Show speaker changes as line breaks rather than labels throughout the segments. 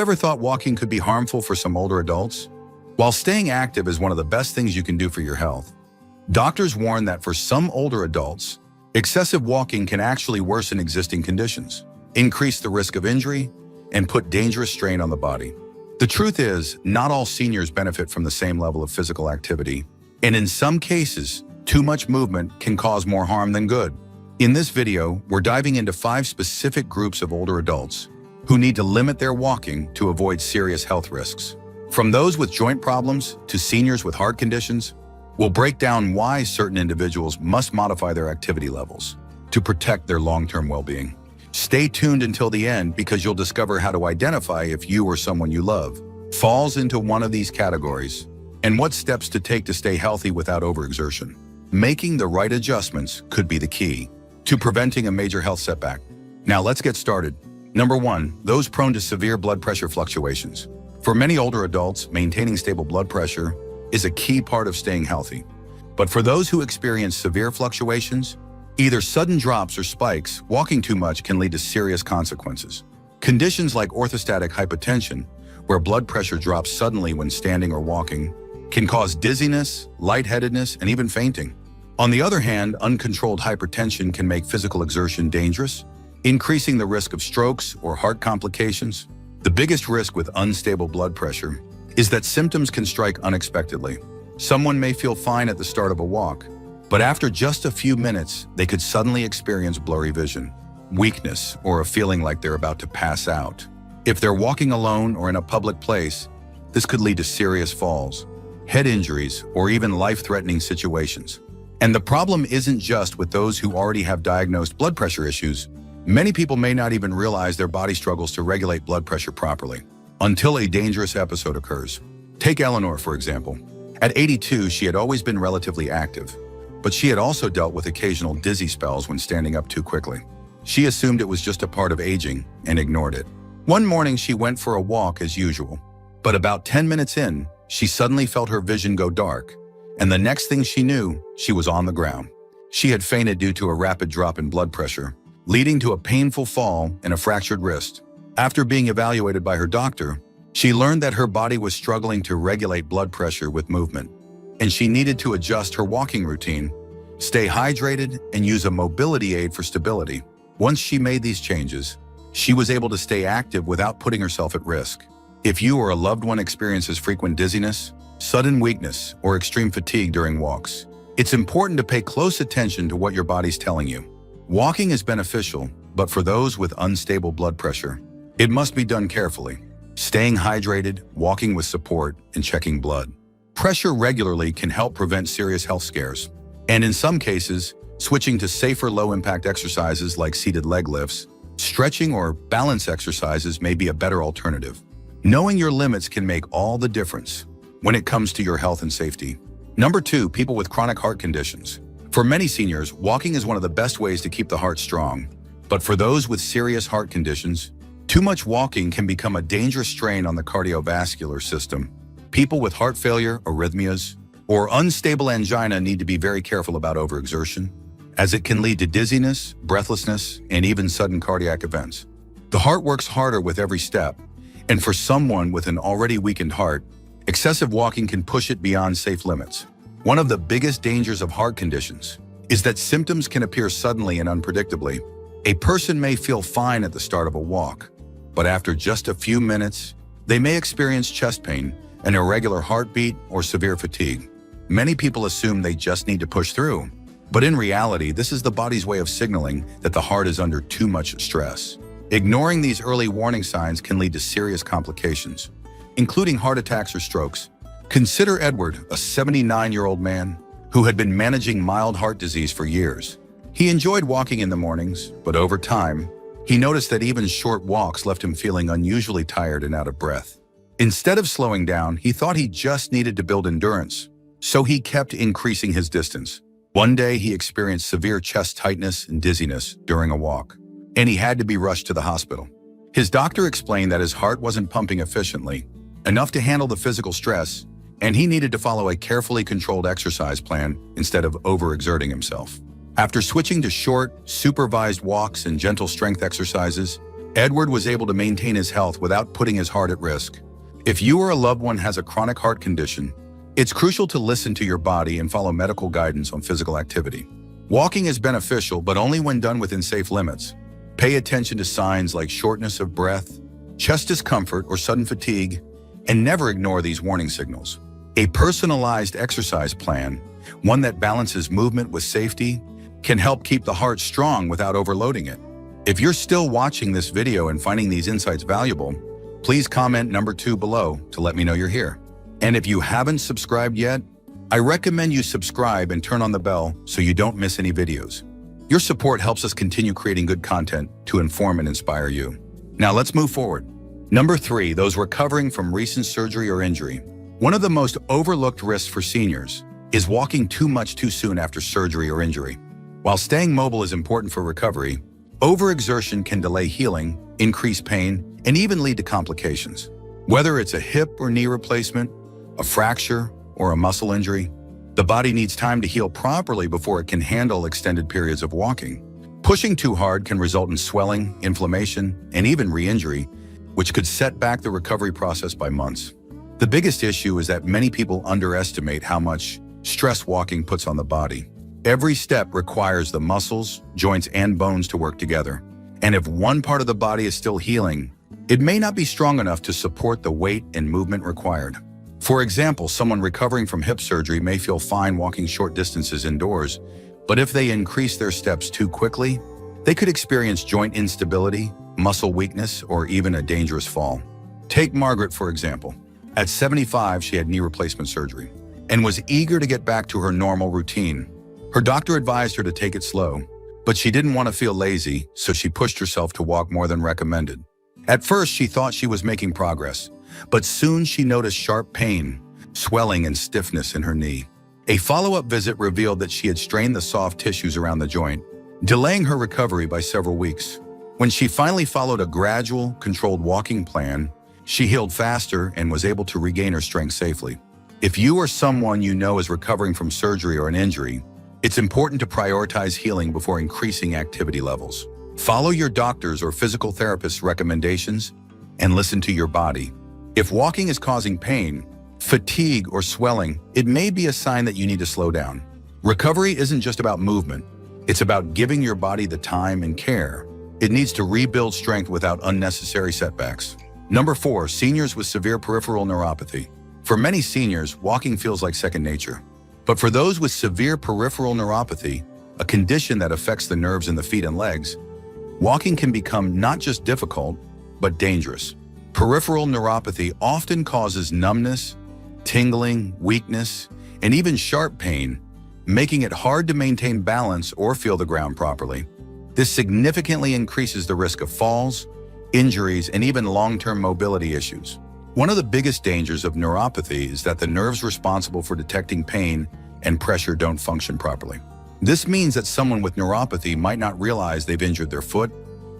Ever thought walking could be harmful for some older adults? While staying active is one of the best things you can do for your health, doctors warn that for some older adults, excessive walking can actually worsen existing conditions, increase the risk of injury, and put dangerous strain on the body. The truth is, not all seniors benefit from the same level of physical activity, and in some cases, too much movement can cause more harm than good. In this video, we're diving into 5 specific groups of older adults who need to limit their walking to avoid serious health risks. From those with joint problems to seniors with heart conditions, we'll break down why certain individuals must modify their activity levels to protect their long-term well-being. Stay tuned until the end because you'll discover how to identify if you or someone you love falls into one of these categories and what steps to take to stay healthy without overexertion. Making the right adjustments could be the key to preventing a major health setback. Now let's get started. Number 1, those prone to severe blood pressure fluctuations. For many older adults, maintaining stable blood pressure is a key part of staying healthy. But for those who experience severe fluctuations, either sudden drops or spikes, walking too much can lead to serious consequences. Conditions like orthostatic hypotension, where blood pressure drops suddenly when standing or walking, can cause dizziness, lightheadedness, and even fainting. On the other hand, uncontrolled hypertension can make physical exertion dangerous, increasing the risk of strokes or heart complications. The biggest risk with unstable blood pressure is that symptoms can strike unexpectedly. Someone may feel fine at the start of a walk, but after just a few minutes, they could suddenly experience blurry vision, weakness, or a feeling like they're about to pass out. If they're walking alone or in a public place, this could lead to serious falls, head injuries, or even life-threatening situations. And the problem isn't just with those who already have diagnosed blood pressure issues. Many people may not even realize their body struggles to regulate blood pressure properly until a dangerous episode occurs. Take Eleanor, for example. At 82, she had always been relatively active, but she had also dealt with occasional dizzy spells when standing up too quickly. She assumed it was just a part of aging and ignored it. One morning, she went for a walk as usual, but about 10 minutes in, she suddenly felt her vision go dark, and the next thing she knew, she was on the ground. She had fainted due to a rapid drop in blood pressure, leading to a painful fall and a fractured wrist. After being evaluated by her doctor, she learned that her body was struggling to regulate blood pressure with movement, and she needed to adjust her walking routine, stay hydrated, and use a mobility aid for stability. Once she made these changes, she was able to stay active without putting herself at risk. If you or a loved one experiences frequent dizziness, sudden weakness, or extreme fatigue during walks, it's important to pay close attention to what your body's telling you. Walking is beneficial, but for those with unstable blood pressure, it must be done carefully. Staying hydrated, walking with support, and checking blood pressure regularly can help prevent serious health scares. And in some cases, switching to safer low-impact exercises like seated leg lifts, stretching, or balance exercises may be a better alternative. Knowing your limits can make all the difference when it comes to your health and safety. Number 2, people with chronic heart conditions. For many seniors, walking is one of the best ways to keep the heart strong. But for those with serious heart conditions, too much walking can become a dangerous strain on the cardiovascular system. People with heart failure, arrhythmias, or unstable angina need to be very careful about overexertion, as it can lead to dizziness, breathlessness, and even sudden cardiac events. The heart works harder with every step, and for someone with an already weakened heart, excessive walking can push it beyond safe limits. One of the biggest dangers of heart conditions is that symptoms can appear suddenly and unpredictably. A person may feel fine at the start of a walk, but after just a few minutes, they may experience chest pain, an irregular heartbeat, or severe fatigue. Many people assume they just need to push through, but in reality, this is the body's way of signaling that the heart is under too much stress. Ignoring these early warning signs can lead to serious complications, including heart attacks or strokes. Consider Edward, a 79-year-old man who had been managing mild heart disease for years. He enjoyed walking in the mornings, but over time, he noticed that even short walks left him feeling unusually tired and out of breath. Instead of slowing down, he thought he just needed to build endurance, so he kept increasing his distance. One day, he experienced severe chest tightness and dizziness during a walk, and he had to be rushed to the hospital. His doctor explained that his heart wasn't pumping efficiently, enough to handle the physical stress, and he needed to follow a carefully controlled exercise plan instead of overexerting himself. After switching to short, supervised walks and gentle strength exercises, Edward was able to maintain his health without putting his heart at risk. If you or a loved one has a chronic heart condition, it's crucial to listen to your body and follow medical guidance on physical activity. Walking is beneficial, but only when done within safe limits. Pay attention to signs like shortness of breath, chest discomfort, or sudden fatigue, and never ignore these warning signals. A personalized exercise plan, one that balances movement with safety, can help keep the heart strong without overloading it. If you're still watching this video and finding these insights valuable, please comment number 2 below to let me know you're here. And if you haven't subscribed yet, I recommend you subscribe and turn on the bell so you don't miss any videos. Your support helps us continue creating good content to inform and inspire you. Now let's move forward. Number 3, those recovering from recent surgery or injury. One of the most overlooked risks for seniors is walking too much too soon after surgery or injury. While staying mobile is important for recovery, overexertion can delay healing, increase pain, and even lead to complications. Whether it's a hip or knee replacement, a fracture, or a muscle injury, the body needs time to heal properly before it can handle extended periods of walking. Pushing too hard can result in swelling, inflammation, and even re-injury, which could set back the recovery process by months. The biggest issue is that many people underestimate how much stress walking puts on the body. Every step requires the muscles, joints, and bones to work together. And if one part of the body is still healing, it may not be strong enough to support the weight and movement required. For example, someone recovering from hip surgery may feel fine walking short distances indoors, but if they increase their steps too quickly, they could experience joint instability, muscle weakness, or even a dangerous fall. Take Margaret, for example. At 75, she had knee replacement surgery and was eager to get back to her normal routine. Her doctor advised her to take it slow, but she didn't want to feel lazy, so she pushed herself to walk more than recommended. At first, she thought she was making progress, but soon she noticed sharp pain, swelling, and stiffness in her knee. A follow-up visit revealed that she had strained the soft tissues around the joint, delaying her recovery by several weeks. When she finally followed a gradual, controlled walking plan, she healed faster and was able to regain her strength safely. If you or someone you know is recovering from surgery or an injury, it's important to prioritize healing before increasing activity levels. Follow your doctor's or physical therapist's recommendations and listen to your body. If walking is causing pain, fatigue, or swelling, it may be a sign that you need to slow down. Recovery isn't just about movement. It's about giving your body the time and care it needs to rebuild strength without unnecessary setbacks. Number 4, seniors with severe peripheral neuropathy. For many seniors, walking feels like second nature. But for those with severe peripheral neuropathy, a condition that affects the nerves in the feet and legs, walking can become not just difficult, but dangerous. Peripheral neuropathy often causes numbness, tingling, weakness, and even sharp pain, making it hard to maintain balance or feel the ground properly. This significantly increases the risk of falls, injuries, and even long-term mobility issues. One of the biggest dangers of neuropathy is that the nerves responsible for detecting pain and pressure don't function properly. This means that someone with neuropathy might not realize they've injured their foot,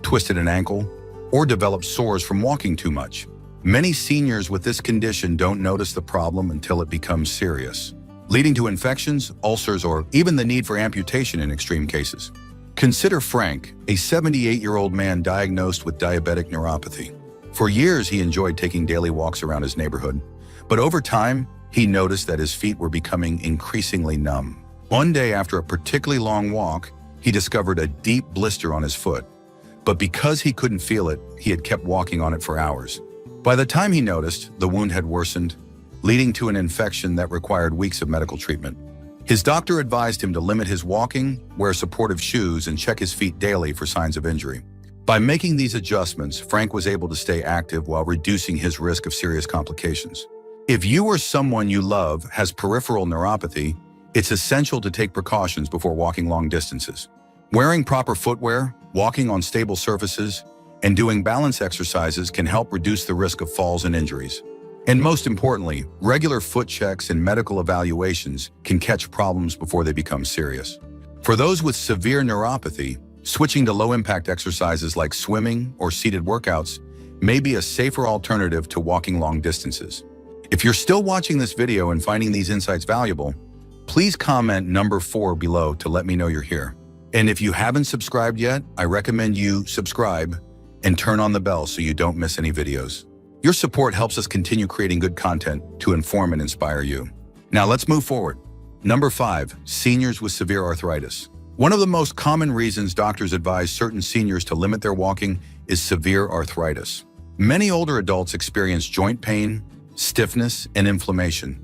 twisted an ankle, or developed sores from walking too much. Many seniors with this condition don't notice the problem until it becomes serious, leading to infections, ulcers, or even the need for amputation in extreme cases. Consider Frank, a 78-year-old man diagnosed with diabetic neuropathy. For years, he enjoyed taking daily walks around his neighborhood, but over time, he noticed that his feet were becoming increasingly numb. One day, after a particularly long walk, he discovered a deep blister on his foot. But because he couldn't feel it, he had kept walking on it for hours. By the time he noticed, the wound had worsened, leading to an infection that required weeks of medical treatment. His doctor advised him to limit his walking, wear supportive shoes, and check his feet daily for signs of injury. By making these adjustments, Frank was able to stay active while reducing his risk of serious complications. If you or someone you love has peripheral neuropathy, it's essential to take precautions before walking long distances. Wearing proper footwear, walking on stable surfaces, and doing balance exercises can help reduce the risk of falls and injuries. And most importantly, regular foot checks and medical evaluations can catch problems before they become serious. For those with severe neuropathy, switching to low-impact exercises like swimming or seated workouts may be a safer alternative to walking long distances. If you're still watching this video and finding these insights valuable, please comment number 4 below to let me know you're here. And if you haven't subscribed yet, I recommend you subscribe and turn on the bell so you don't miss any videos. Your support helps us continue creating good content to inform and inspire you. Now let's move forward. Number 5, seniors with severe arthritis. One of the most common reasons doctors advise certain seniors to limit their walking is severe arthritis. Many older adults experience joint pain, stiffness, and inflammation.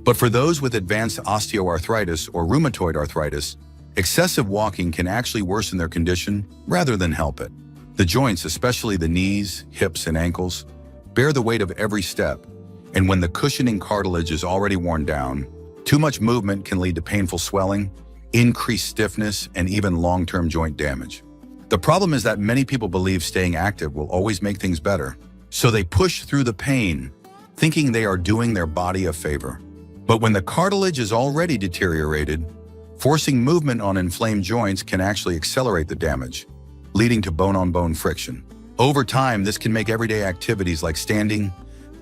But for those with advanced osteoarthritis or rheumatoid arthritis, excessive walking can actually worsen their condition rather than help it. The joints, especially the knees, hips, and ankles, bear the weight of every step, and when the cushioning cartilage is already worn down, too much movement can lead to painful swelling, increased stiffness, and even long-term joint damage. The problem is that many people believe staying active will always make things better, so they push through the pain, thinking they are doing their body a favor. But when the cartilage is already deteriorated, forcing movement on inflamed joints can actually accelerate the damage, leading to bone-on-bone friction. Over time, this can make everyday activities like standing,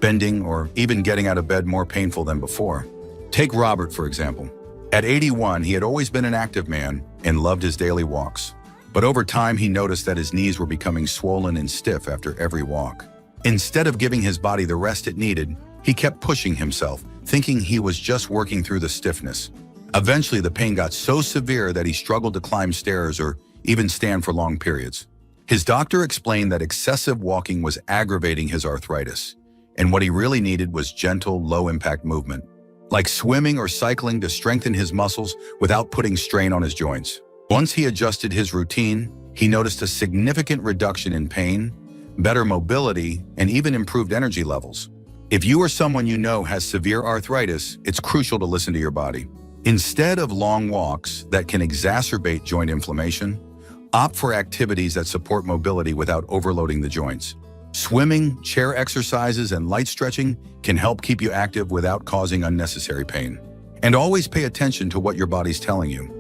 bending, or even getting out of bed more painful than before. Take Robert, for example. At 81, he had always been an active man and loved his daily walks. But over time, he noticed that his knees were becoming swollen and stiff after every walk. Instead of giving his body the rest it needed, he kept pushing himself, thinking he was just working through the stiffness. Eventually, the pain got so severe that he struggled to climb stairs or even stand for long periods. His doctor explained that excessive walking was aggravating his arthritis, and what he really needed was gentle, low-impact movement, like swimming or cycling to strengthen his muscles without putting strain on his joints. Once he adjusted his routine, he noticed a significant reduction in pain, better mobility, and even improved energy levels. If you or someone you know has severe arthritis, it's crucial to listen to your body. Instead of long walks that can exacerbate joint inflammation, opt for activities that support mobility without overloading the joints. Swimming, chair exercises, and light stretching can help keep you active without causing unnecessary pain. And always pay attention to what your body's telling you.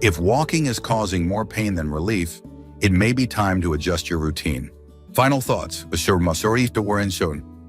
If walking is causing more pain than relief, it may be time to adjust your routine. Final thoughts.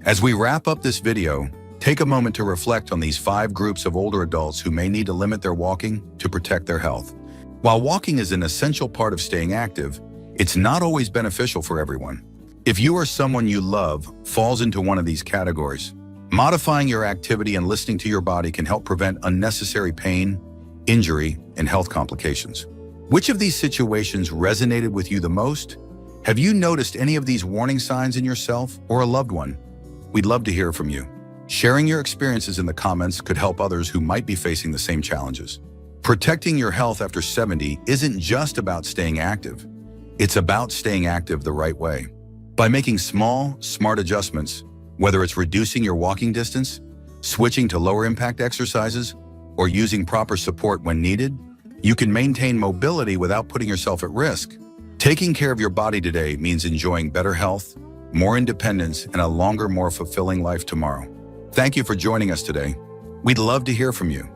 As we wrap up this video, take a moment to reflect on these 5 groups of older adults who may need to limit their walking to protect their health. While walking is an essential part of staying active, it's not always beneficial for everyone. If you or someone you love falls into one of these categories, modifying your activity and listening to your body can help prevent unnecessary pain, injury, and health complications. Which of these situations resonated with you the most? Have you noticed any of these warning signs in yourself or a loved one? We'd love to hear from you. Sharing your experiences in the comments could help others who might be facing the same challenges. Protecting your health after 70 isn't just about staying active. It's about staying active the right way. By making small, smart adjustments, whether it's reducing your walking distance, switching to lower impact exercises, or using proper support when needed, you can maintain mobility without putting yourself at risk. Taking care of your body today means enjoying better health, more independence, and a longer, more fulfilling life tomorrow. Thank you for joining us today. We'd love to hear from you.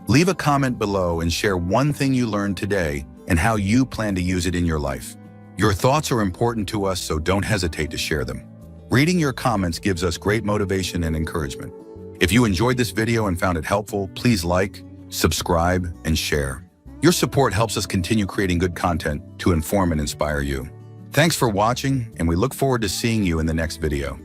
Leave a comment below and share one thing you learned today and how you plan to use it in your life. Your thoughts are important to us, so don't hesitate to share them. Reading your comments gives us great motivation and encouragement. If you enjoyed this video and found it helpful, please like, subscribe, and share. Your support helps us continue creating good content to inform and inspire you. Thanks for watching, and we look forward to seeing you in the next video.